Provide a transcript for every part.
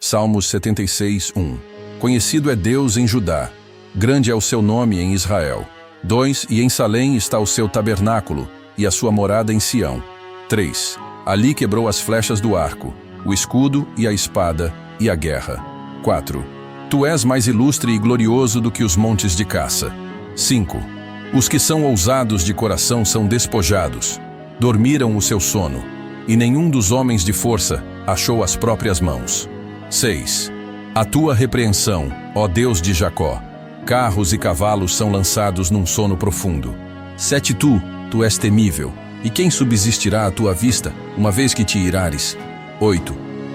Salmos 76, 1. Conhecido é Deus em Judá, grande é o seu nome em Israel. 2. E em Salém está o seu tabernáculo, e a sua morada em Sião. 3. Ali quebrou as flechas do arco, o escudo e a espada e a guerra. 4. Tu és mais ilustre e glorioso do que os montes de caça. 5. Os que são ousados de coração são despojados, dormiram o seu sono, e nenhum dos homens de força achou as próprias mãos. 6. A tua repreensão, ó Deus de Jacó, carros e cavalos são lançados num sono profundo. 7. Tu és temível, e quem subsistirá à tua vista, uma vez que te irares? 8.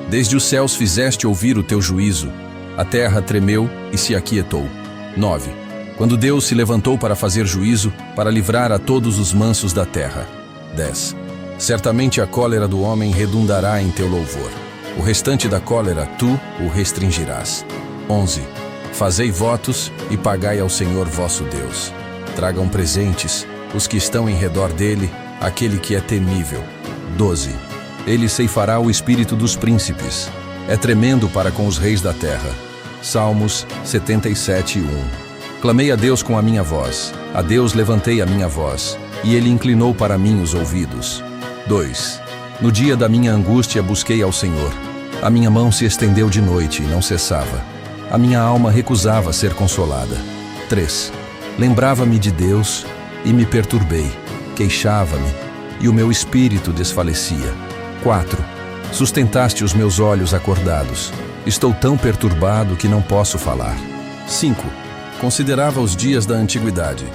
Desde os céus fizeste ouvir o teu juízo, a terra tremeu e se aquietou. 9. Quando Deus se levantou para fazer juízo, para livrar a todos os mansos da terra. 10. Certamente a cólera do homem redundará em teu louvor. O restante da cólera tu o restringirás. 11. Fazei votos e pagai ao Senhor vosso Deus. Tragam presentes os que estão em redor dele, aquele que é temível. 12. Ele ceifará o espírito dos príncipes. É tremendo para com os reis da terra. Salmos 77, 1. Clamei a Deus com a minha voz. A Deus levantei a minha voz, e ele inclinou para mim os ouvidos. 2. No dia da minha angústia busquei ao Senhor. A minha mão se estendeu de noite e não cessava. A minha alma recusava ser consolada. 3. Lembrava-me de Deus e me perturbei. Queixava-me e o meu espírito desfalecia. 4. Sustentaste os meus olhos acordados. Estou tão perturbado que não posso falar. 5. Considerava os dias da antiguidade,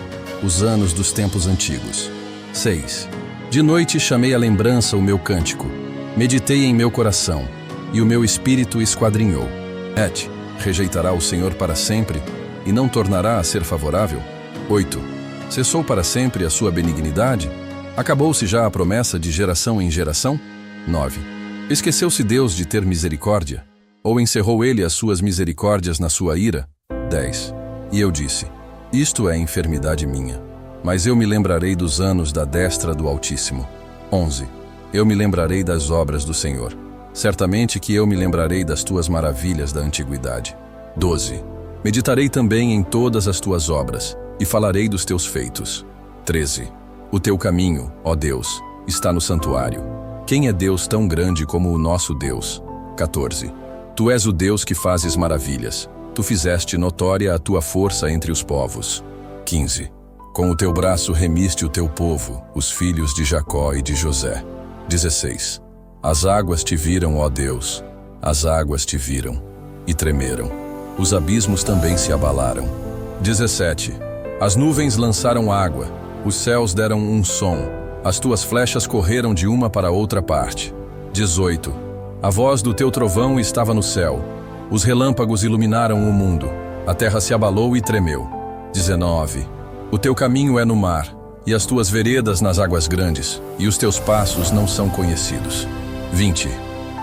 os anos dos tempos antigos. 6. De noite chamei à lembrança o meu cântico. Meditei em meu coração, e o meu espírito esquadrinhou. 7. Rejeitará o Senhor para sempre, e não tornará a ser favorável? 8. Cessou para sempre a sua benignidade? Acabou-se já a promessa de geração em geração? 9. Esqueceu-se Deus de ter misericórdia? Ou encerrou ele as suas misericórdias na sua ira? 10. E eu disse, isto é enfermidade minha, mas eu me lembrarei dos anos da destra do Altíssimo. 11. Eu me lembrarei das obras do Senhor. Certamente que eu me lembrarei das tuas maravilhas da antiguidade. 12. Meditarei também em todas as tuas obras, e falarei dos teus feitos. 13. O teu caminho, ó Deus, está no santuário. Quem é Deus tão grande como o nosso Deus? 14. Tu és o Deus que fazes maravilhas. Tu fizeste notória a tua força entre os povos. 15. Com o teu braço remiste o teu povo, os filhos de Jacó e de José. 16. As águas te viram, ó Deus, as águas te viram, e tremeram. Os abismos também se abalaram. 17. As nuvens lançaram água, os céus deram um som, as tuas flechas correram de uma para outra parte. 18. A voz do teu trovão estava no céu, os relâmpagos iluminaram o mundo, a terra se abalou e tremeu. 19. O teu caminho é no mar, e as tuas veredas nas águas grandes, e os teus passos não são conhecidos. 20.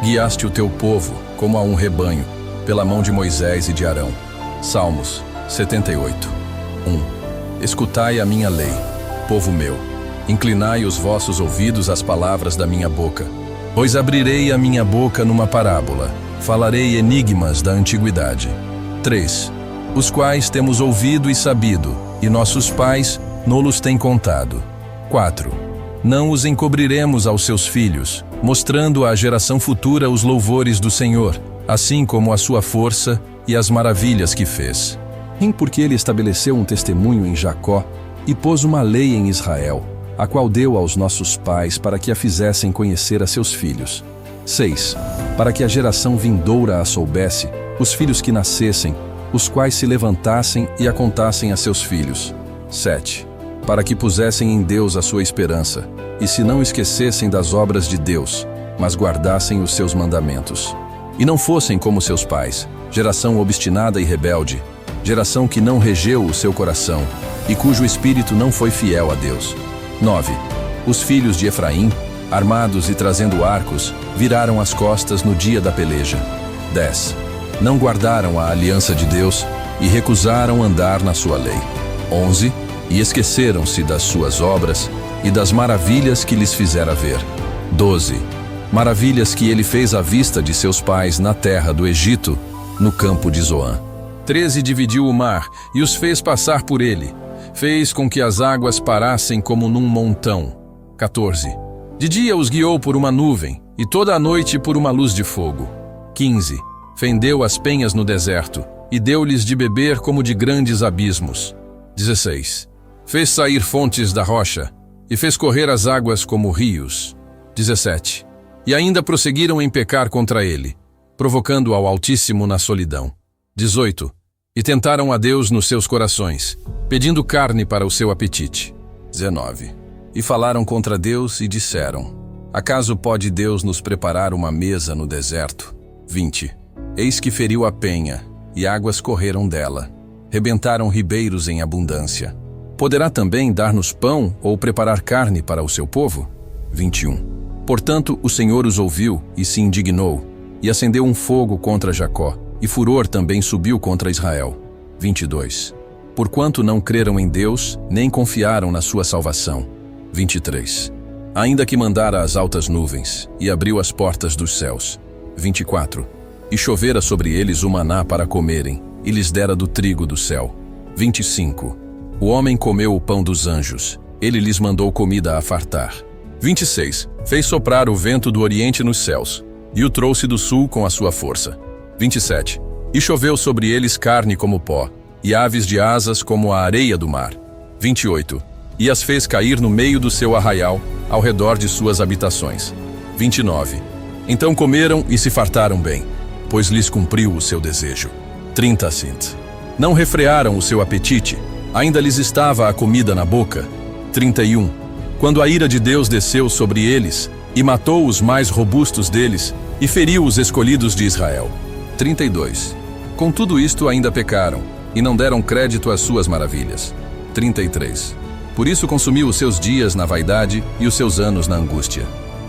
Guiaste o teu povo, como a um rebanho, pela mão de Moisés e de Arão. Salmos 78, 1. Escutai a minha lei, povo meu, inclinai os vossos ouvidos às palavras da minha boca. Pois abrirei a minha boca numa parábola, falarei enigmas da antiguidade. 3. Os quais temos ouvido e sabido, e nossos pais no-los têm contado. 4. Não os encobriremos aos seus filhos, mostrando à geração futura os louvores do Senhor, assim como a sua força e as maravilhas que fez. Porque ele estabeleceu um testemunho em Jacó e pôs uma lei em Israel, a qual deu aos nossos pais para que a fizessem conhecer a seus filhos. 6. Para que a geração vindoura a soubesse, os filhos que nascessem, os quais se levantassem e a contassem a seus filhos. 7. Para que pusessem em Deus a sua esperança, e se não esquecessem das obras de Deus, mas guardassem os seus mandamentos. E não fossem como seus pais, geração obstinada e rebelde, geração que não regeu o seu coração, e cujo espírito não foi fiel a Deus. 9. Os filhos de Efraim, armados e trazendo arcos, viraram as costas no dia da peleja. 10. Não guardaram a aliança de Deus e recusaram andar na sua lei. 11. E esqueceram-se das suas obras e das maravilhas que lhes fizera ver. 12. maravilhas que ele fez à vista de seus pais na terra do Egito, no campo de Zoan. 13 Dividiu o mar e os fez passar por ele. Fez com que as águas parassem como num montão. 14 De dia os guiou por uma nuvem, e toda a noite por uma luz de fogo. 15 Fendeu as penhas no deserto, e deu-lhes de beber como de grandes abismos. 16 Fez sair fontes da rocha, e fez correr as águas como rios. 17 E ainda prosseguiram em pecar contra ele, provocando ao Altíssimo na solidão. 18 E tentaram a Deus nos seus corações, pedindo carne para o seu apetite. 19 E falaram contra Deus e disseram: Acaso pode Deus nos preparar uma mesa no deserto? 20 Eis que feriu a penha, e águas correram dela. Rebentaram ribeiros em abundância. Poderá também dar-nos pão ou preparar carne para o seu povo? 21 Portanto, o Senhor os ouviu e se indignou, e acendeu um fogo contra Jacó, e furor também subiu contra Israel. 22 Porquanto não creram em Deus, nem confiaram na sua salvação. 23 Ainda que mandara as altas nuvens, e abriu as portas dos céus. 24 E chovera sobre eles o maná para comerem, e lhes dera do trigo do céu. 25 O homem comeu o pão dos anjos, ele lhes mandou comida a fartar. 26 Fez soprar o vento do oriente nos céus, e o trouxe do sul com a sua força. 27 E choveu sobre eles carne como pó, e aves de asas como a areia do mar. 28 E as fez cair no meio do seu arraial, ao redor de suas habitações. 29 Então comeram e se fartaram bem, pois lhes cumpriu o seu desejo. 30 Não refrearam o seu apetite, ainda lhes estava a comida na boca. 31 Quando a ira de Deus desceu sobre eles, e matou os mais robustos deles, e feriu os escolhidos de Israel. 32 Com tudo isto ainda pecaram, e não deram crédito às suas maravilhas. 33 Por isso consumiu os seus dias na vaidade e os seus anos na angústia.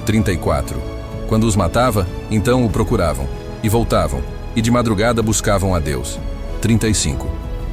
34 Quando os matava, então o procuravam, e voltavam, e de madrugada buscavam a Deus. 35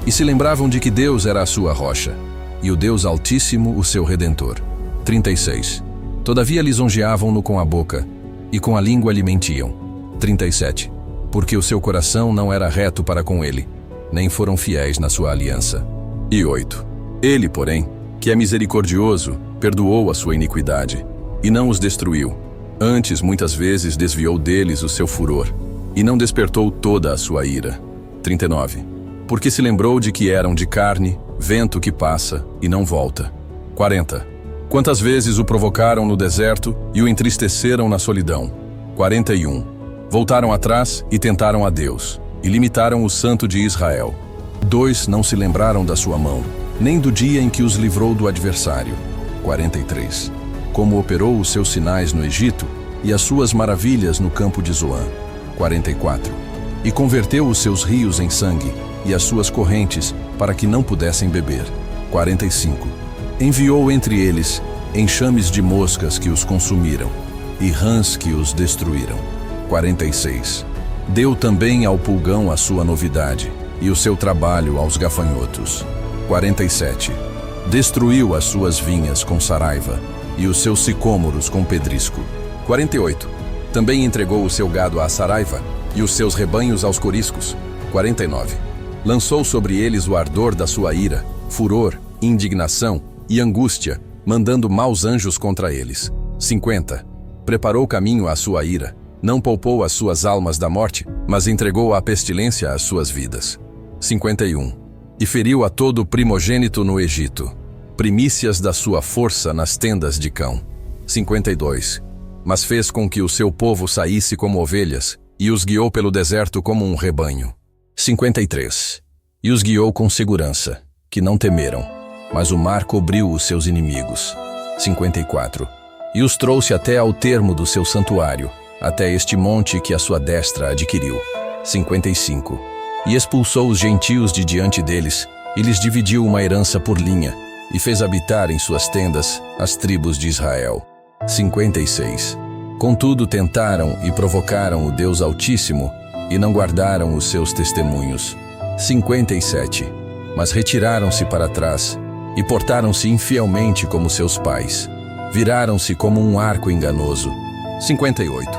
E se lembravam de que Deus era a sua rocha, e o Deus Altíssimo o seu Redentor. 36 Todavia lisonjeavam-no com a boca, e com a língua lhe mentiam. 37 Porque o seu coração não era reto para com ele, nem foram fiéis na sua aliança. E 8 Ele, porém, que é misericordioso, perdoou a sua iniquidade, e não os destruiu. Antes, muitas vezes, desviou deles o seu furor, e não despertou toda a sua ira. 39 Porque se lembrou de que eram de carne, vento que passa e não volta. 40 Quantas vezes o provocaram no deserto e o entristeceram na solidão. 41 Voltaram atrás e tentaram a Deus, e limitaram o Santo de Israel. 2 Não se lembraram da sua mão, nem do dia em que os livrou do adversário. 43 Como operou os seus sinais no Egito, e as suas maravilhas no campo de Zoan. 44 E converteu os seus rios em sangue, e as suas correntes, para que não pudessem beber. 45 Enviou entre eles enxames de moscas que os consumiram, e rãs que os destruíram. 46 Deu também ao pulgão a sua novidade, e o seu trabalho aos gafanhotos. 47 Destruiu as suas vinhas com saraiva, e os seus sicômoros com pedrisco. 48 Também entregou o seu gado à saraiva, e os seus rebanhos aos coriscos. 49 Lançou sobre eles o ardor da sua ira, furor, indignação e angústia, mandando maus anjos contra eles. 50 Preparou caminho à sua ira, não poupou as suas almas da morte, mas entregou à pestilência as suas vidas. 51 E feriu a todo primogênito no Egito, primícias da sua força nas tendas de cão. 52 Mas fez com que o seu povo saísse como ovelhas, e os guiou pelo deserto como um rebanho. 53 E os guiou com segurança, que não temeram, mas o mar cobriu os seus inimigos. 54 E os trouxe até ao termo do seu santuário, até este monte que a sua destra adquiriu. 55 E expulsou os gentios de diante deles, e lhes dividiu uma herança por linha, e fez habitar em suas tendas as tribos de Israel. 56 Contudo tentaram e provocaram o Deus Altíssimo, e não guardaram os seus testemunhos. 57 Mas retiraram-se para trás, e portaram-se infielmente como seus pais. Viraram-se como um arco enganoso, 58.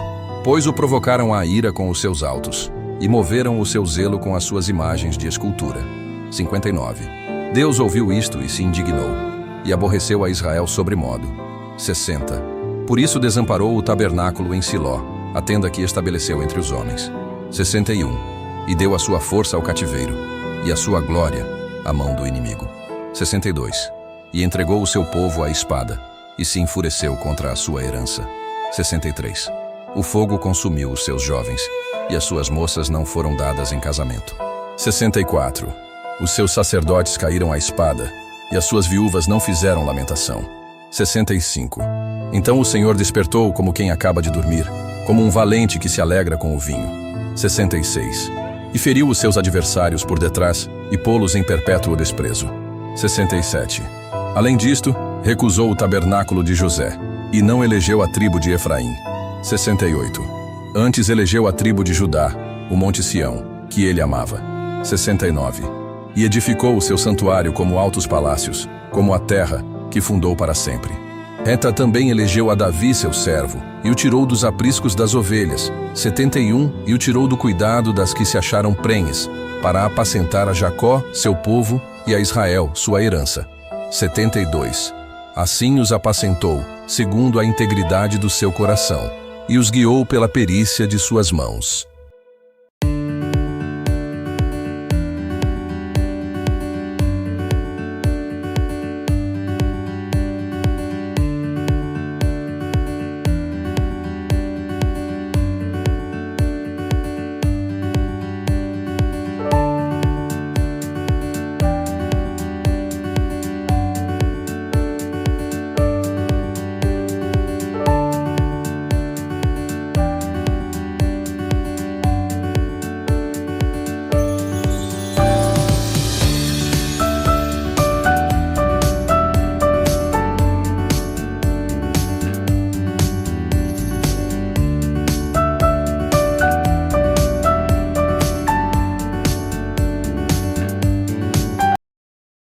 Pois o provocaram à ira com os seus altos, e moveram o seu zelo com as suas imagens de escultura. 59. Deus ouviu isto e se indignou, e aborreceu a Israel sobremodo. 60. Por isso desamparou o tabernáculo em Siló, a tenda que estabeleceu entre os homens. 61. E deu a sua força ao cativeiro, e a sua glória à mão do inimigo. 62. E entregou o seu povo à espada, e se enfureceu contra a sua herança. 63. O fogo consumiu os seus jovens, e as suas moças não foram dadas em casamento. 64. Os seus sacerdotes caíram à espada, e as suas viúvas não fizeram lamentação. 65. Então o Senhor despertou como quem acaba de dormir, como um valente que se alegra com o vinho. 66. E feriu os seus adversários por detrás, e pô-los em perpétuo desprezo. 67. Além disto, recusou o tabernáculo de José, e não elegeu a tribo de Efraim. 68. Antes elegeu a tribo de Judá, o monte Sião, que ele amava. 69. E edificou o seu santuário como altos palácios, como a terra, que fundou para sempre. Eta também elegeu a Davi seu servo, e o tirou dos apriscos das ovelhas. 71. E o tirou do cuidado das que se acharam prenhes, para apacentar a Jacó, seu povo, e a Israel, sua herança. 72. Assim os apacentou, segundo a integridade do seu coração, e os guiou pela perícia de suas mãos.